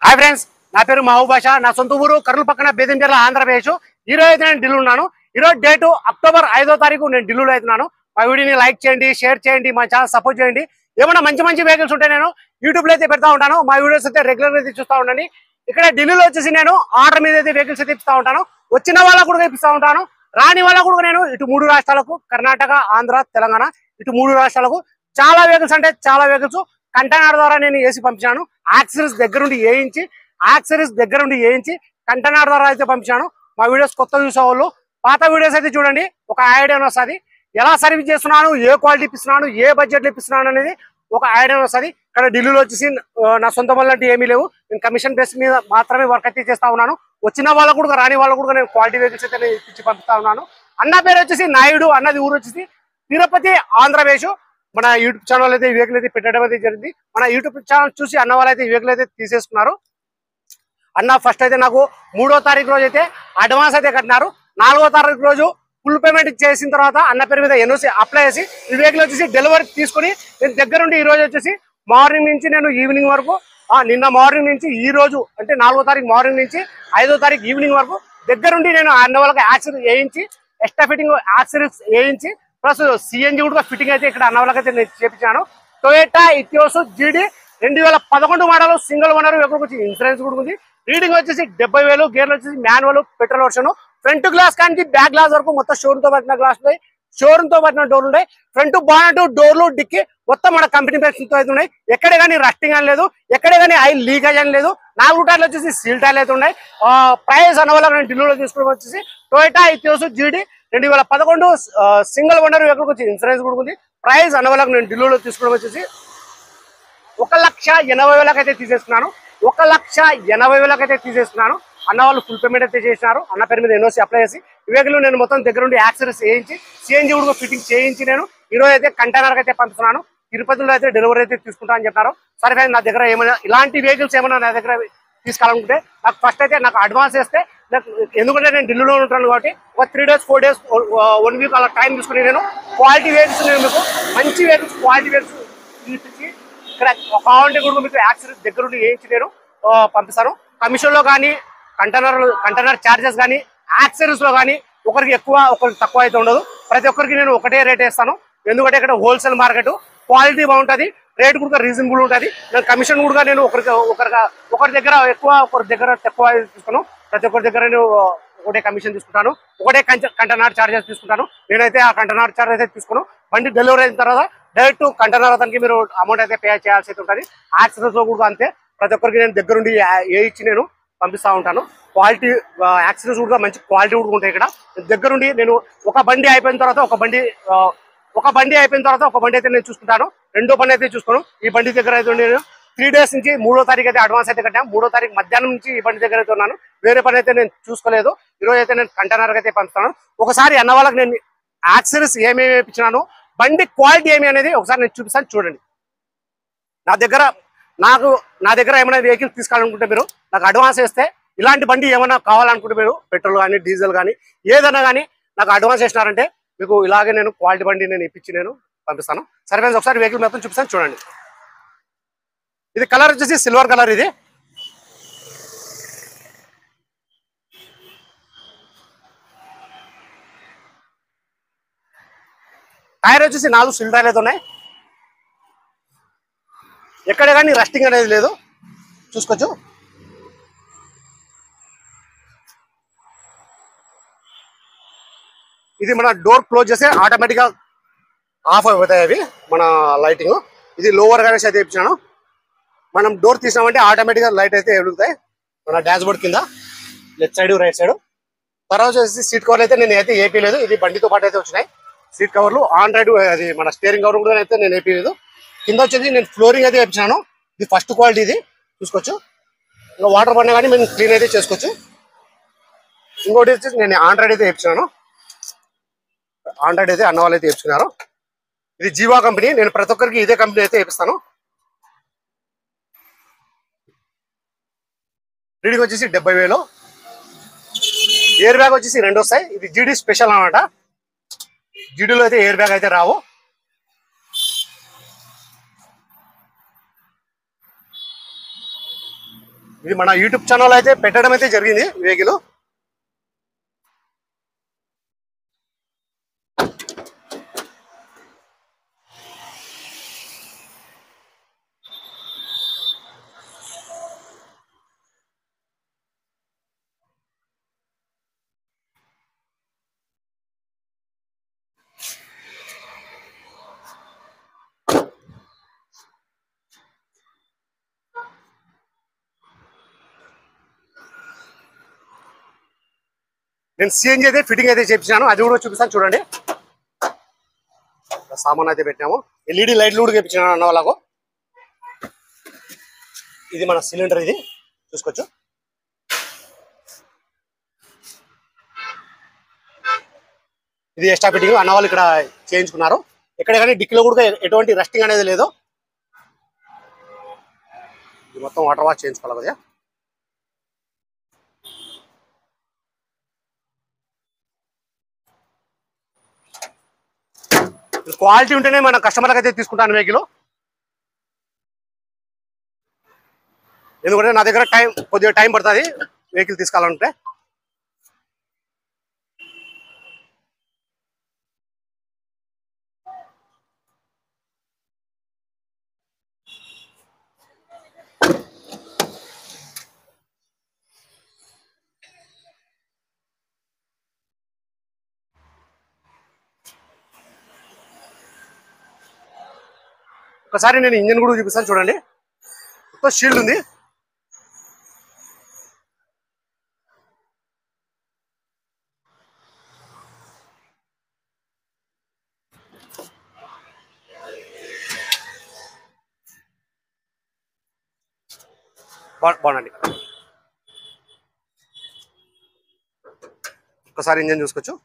Hi friends, నా పేరు మహబూబ్ బాషా. నా సొంత ఊరు కర్నూలు పక్కన బేదంచెర్ల, ఆంధ్రప్రదేశ్. ఈ రోజు అయితే నేను ఢిల్లీ ఉన్నాను. ఈ రోజు డేటు అక్టోబర్ 5వ తారీఖు నేను ఢిల్లీలో అవుతున్నాను. మా వీడియోని లైక్ చేయండి, షేర్ చేయండి, మా ఛానల్ సపోర్ట్ చేయండి. ఏమైనా మంచి మంచి వెహికల్స్ ఉంటే నేను యూట్యూబ్ లో అయితే పెడతా ఉంటాను. మా వీడియోస్ అయితే రెగ్యులర్ అయితే చూస్తూ ఉండండి. ఇక్కడ ఢిల్లీలో వచ్చేసి నేను ఆర్డర్ మీద అయితే వెహికల్స్ అయితే ఇప్పిస్తూ ఉంటాను. వచ్చిన వాళ్ళకు కూడా ఇప్పిస్తూ ఉంటాను, రాని వాళ్ళకు కూడా నేను ఇటు 3 రాష్ట్రాలకు, కర్ణాటక, ఆంధ్ర, తెలంగాణ, ఇటు 3 రాష్ట్రాలకు చాలా వెహికల్స్ అంటే చాలా వెహికల్స్ కంటైనర్ ద్వారా నేను వేసి పంపించాను. యాక్సరీస్ దగ్గరుండి వేయించి కంటైనర్ ద్వారా అయితే పంపించాను. మా వీడియోస్ కొత్త చూసేవాళ్ళు పాత వీడియోస్ అయితే చూడండి, ఒక ఐడియా వస్తుంది. ఎలా సర్వీస్ చేస్తున్నాను, ఏ క్వాలిటీ ఇప్పిస్తున్నాను, ఏ బడ్జెట్లో ఇప్పిస్తున్నాను అనేది ఒక ఐడియా వస్తుంది. ఇక్కడ ఢిల్లీలో వచ్చేసి నా సొంత పనులు అంటే ఏమీ లేవు. నేను కమిషన్ బేస్ మీద మాత్రమే వర్క్ అయితే చేస్తా ఉన్నాను. వచ్చిన వాళ్ళకు కూడా, రాని వాళ్ళకు కూడా నేను క్వాలిటీ వెహికల్స్ అయితే ఇప్పించి పంపిస్తా ఉన్నాను. అన్న పేరు వచ్చేసి నాయుడు, అన్నది ఊరు వచ్చేసి తిరుపతి, ఆంధ్రప్రదేశ్. మన యూట్యూబ్ ఛానల్ అయితే ఈ వెహికల్ అయితే పెట్టడం అయితే జరిగింది. మన యూట్యూబ్ ఛానల్ చూసి అన్న వాళ్ళు అయితే ఈ వెహికల్ అయితే తీసేసుకున్నారు. అన్న ఫస్ట్ అయితే నాకు 3వ తారీఖు రోజు అయితే అడ్వాన్స్ అయితే కట్టినారు. 4వ తారీఖు రోజు ఫుల్ పేమెంట్ చేసిన తర్వాత అన్న పేరు మీద ఎన్ఓసి అప్లై చేసి ఈ వెహికల్ వచ్చేసి డెలివరీ తీసుకుని నేను దగ్గరుండి ఈ రోజు వచ్చేసి మార్నింగ్ నుంచి నేను ఈవినింగ్ వరకు, నిన్న మార్నింగ్ నుంచి ఈ రోజు అంటే 4వ తారీఖు మార్నింగ్ నుంచి 5వ తారీఖు ఈవినింగ్ వరకు దగ్గరుండి నేను అన్న వాళ్ళకి యాక్సరీస్ వేయించి, ఎక్స్ట్రా ఫిట్టింగ్ యాక్సరీస్ వేయించి, ప్లస్ సిఎన్జి కూడా ఫిట్టింగ్ అయితే ఇక్కడ అన్న వాళ్ళకి అయితే నేను చేపించాను. టొయోటా ఇథియోస్ జీడీ 2011 మోడల్, సింగిల్ ఓనర్, వచ్చి ఇన్సూరెన్స్ కూడా ఉంది. రీడింగ్ వచ్చేసి 70,000, గేర్లు వచ్చేసి manual, petrol version. Front glass కానీ బ్యాక్ గ్లాస్ వరకు మొత్తం షోరూమ్ తో పట్టిన గ్లాస్ ఉన్నాయి, షోరూమ్ తో పట్టిన డోర్లు ఉన్నాయి. ఫ్రంట్ బానెట్, డోర్లు, డిక్కి మొత్తం మన కంపెనీ బేస్తో అయితే ఉన్నాయి. ఎక్కడే కానీ రస్టింగ్ అని లేదు, ఎక్కడే కానీ ఆయిల్ లీకేజ్ అని లేదు. 4 టైర్లు వచ్చేసి సీల్ టైర్లు అయితే ఉన్నాయి. ప్రైస్ అన్న వల్ల నేను ఢిల్లీలో తీసుకోవడం వచ్చేసి టొయోటా ఇథియోస్ జీడీ 2011 సింగిల్ ఓనర్, వచ్చి ఇన్సూరెన్స్ కూడా ఉంది. ప్రైస్ అన్న వాళ్ళకి నేను ఢిల్లీలో తీసుకోవడం వచ్చేసి 1,80,000 అయితే తీసేస్తున్నాను. 1,80,000 అయితే తీసేస్తున్నాను. అన్న వాళ్ళు ఫుల్ పేమెంట్ అయితే చేసినారు. అన్న పేరు మీద ఎన్ఓసి అప్లై చేసి ఈ వెహికల్ నేను మొత్తం దగ్గరుండి యాక్సరీస్ వేయించి, సిఎన్జి కూడా ఫిట్టింగ్ చేయించి నేను ఈరోజు అయితే కంటైనర్ అయితే పంపిస్తున్నాను. తిరుపతిలో అయితే డెలివరీ అయితే తీసుకుంటా అని చెప్పారు. సరే ఫ్రెండ్స్, నా దగ్గర ఏమైనా ఇలాంటి వెహికల్స్ ఏమైనా నా దగ్గర తీసుకోవాలనుకుంటే నాకు ఫస్ట్ అయితే నాకు అడ్వాన్స్ చేస్తే, నాకు ఎందుకంటే నేను ఢిల్లీలో ఉంటాను కాబట్టి ఒక 3 days 4 days 1 week అలా టైం తీసుకుని నేను క్వాలిటీ వెహికల్స్, నేను మీకు మంచి వెహికల్స్, క్వాలిటీ వెహికల్స్ తీపిచ్చి ఇక్కడ కావాలంటే కూడా మీకు యాక్సిడెంట్ దగ్గరుండి వేయించి నేను పంపిస్తాను. కమిషన్లో కానీ, కంటైనర్ ఛార్జెస్ కానీ, యాక్సరీస్ లో కానీ ఒకరికి ఎక్కువ ఒకరికి తక్కువ అయితే ఉండదు. ప్రతి ఒక్కరికి నేను ఒకటే రేట్ వేస్తాను. ఎందుకంటే ఇక్కడ హోల్సేల్ మార్కెట్, క్వాలిటీ బాగుంటుంది, రేట్ కూడా రీజనబుల్ ఉంటుంది. నేను కమిషన్ కూడా నేను ఒకరి దగ్గర ఎక్కువ, ఒకరి దగ్గర తక్కువ తీసుకున్నాను. ప్రతి ఒక్కరి దగ్గర నేను ఒకటే కమిషన్ తీసుకుంటాను, ఒకటే కంటైనర్ ఛార్జెస్ తీసుకుంటాను. నేనైతే ఆ కంటైనర్ ఛార్జెస్ అయితే తీసుకున్నాను. బండి డెలివరీ అయిన తర్వాత డైరెక్ట్ కంటైనర్ అతనికి మీరు అమౌంట్ అయితే పే చేయాల్సి అయితే ఉంటుంది. యాక్సరీస్ లో కూడా అంతే. ప్రతి ఒక్కరికి నేను దగ్గరుండి ఏ ఇచ్చి నేను పంపిస్తూ ఉంటాను. క్వాలిటీ యాక్సరీస్ కూడా మంచి క్వాలిటీ కూడా ఉంటాయి. ఇక్కడ దగ్గరుండి నేను ఒక బండి అయిపోయిన తర్వాత ఒక బండి అయితే నేను చూసుకుంటాను. రెండో బండి అయితే చూసుకోను. ఈ బండి దగ్గర అయితే నేను 3 days నుంచి 3వ తారీఖు అయితే అడ్వాన్స్ అయితే కట్టాను. 3వ తారీఖు మధ్యాహ్నం నుంచి ఈ బండి దగ్గర అయితే ఉన్నాను. వేరే పని అయితే నేను చూసుకోలేదు. ఈరోజు అయితే నేను కంటైనర్ అయితే పంపిస్తాను. ఒకసారి అన్న వాళ్ళకి నేను యాక్సరీస్ ఏమేమి ఇప్పించినాను, బండి క్వాలిటీ ఏమి అనేది ఒకసారి నేను చూపిస్తాను, చూడండి. నా దగ్గర ఏమైనా వెహికల్ తీసుకోవాలనుకుంటే మీరు నాకు అడ్వాన్స్ వేస్తే, ఇలాంటి బండి ఏమైనా కావాలనుకుంటే మీరు పెట్రోల్ కానీ, డీజిల్ కానీ, ఏదైనా కానీ నాకు అడ్వాన్స్ వేసినారంటే మీకు ఇలాగే నేను క్వాలిటీ బండి నేను ఇప్పించి నేను పంపిస్తాను. సరే ఫ్రెండ్స్, ఒకసారి వెహికల్ మొత్తం చూపిస్తాను, చూడండి. ఇది కలర్ వచ్చేసి సిల్వర్ కలర్. ఇది టైర్ వచ్చేసి 4 సిల్ టైర్లు అయితే ఉన్నాయి. ఎక్కడ కానీ రస్టింగ్ అనేది లేదు, చూసుకోవచ్చు. ఇది మన డోర్ క్లోజ్ చేస్తే ఆటోమేటిక్గా ఆఫ్ అయిపోతాయి అవి మన లైటింగ్. ఇది లోవర్ గానే అయితే ఇప్పించాను. మనం డోర్ తీసినామంటే ఆటోమేటిక్గా లైట్ అయితే వెలుగుతాయి మన డాష్ బోర్డ్ కింద, లెఫ్ట్ సైడ్, రైట్ సైడ్. తర్వాత వచ్చేసి సీట్ కవర్లు అయితే నేను అయితే ఏపీ లేదు. ఇది బండితో పాటు అయితే వచ్చినాయి సీట్ కవర్లు. ఆండ్రాయిడ్ అది మన స్టీరింగ్ కవర్ కూడా అయితే నేను ఏపీ లేదు. కింద వచ్చేసి నేను ఫ్లోరింగ్ అయితే వేయించాను. ఇది ఫస్ట్ క్వాలిటీ, ఇది చూసుకోవచ్చు. ఇంకా వాటర్ పడినా కానీ మేము క్లీన్ అయితే చేసుకోవచ్చు. ఇంకోటి వచ్చేసి నేను ఆండ్రాయిడ్ అయితే వేయించాను. ఆండ్రాయిడ్ అయితే అన్న వాళ్ళు అయితే వేయించుకున్నారు. ఇది జీవా కంపెనీ. నేను ప్రతి ఒక్కరికి ఇదే కంపెనీ అయితే వేపిస్తాను. రీడింగ్ వచ్చేసి 70,000. ఎయిర్ బ్యాగ్ వచ్చేసి 2 వస్తాయి. ఇది జీడీ స్పెషల్ అనమాట. జీడీలో అయితే ఎయిర్ బ్యాగ్ అయితే రావు. ఇది మన యూట్యూబ్ ఛానల్ అయితే పెట్టడం అయితే జరిగింది వెహికల్. నేను సిఎన్జి అయితే ఫిట్టింగ్ అయితే చేపించాను, అది కూడా చూపిస్తాను చూడండి. సామాన్ అయితే పెట్టాము, ఎల్ఈడి లైట్లు కూడా చేపించాను అన్న వాళ్ళకు. ఇది మన సిలిండర్, ఇది చూసుకోవచ్చు. ఇది ఎక్స్ట్రా ఫిట్టింగ్ అన్న వాళ్ళు ఇక్కడ చేయించుకున్నారు. ఎక్కడ కానీ డిక్కీలో కూడా ఎటువంటి రెస్టింగ్ అనేది లేదు. ఇది మొత్తం వాటర్ వాష్ చేయించుకోవాలి కదా. క్వాలిటీ ఉంటేనే మన కస్టమర్లకు అయితే తీసుకుంటాను వెహికల్. ఎందుకంటే నా దగ్గర కొద్దిగా టైం పడుతుంది వెహికల్ తీసుకోవాలంటే. ఒకసారి నేను ఇంజన్ కూడా చూపిస్తాను చూడండి. మొత్తం షీల్డ్ ఉంది. బాగుందండి. ఒకసారి ఇంజన్ చూసుకోవచ్చు.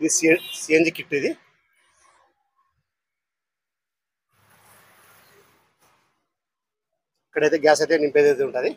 ఇది సిఎన్జి కిట్. ఇది ఇక్కడైతే గ్యాస్ అయితే నింపేది ఉంటుంది.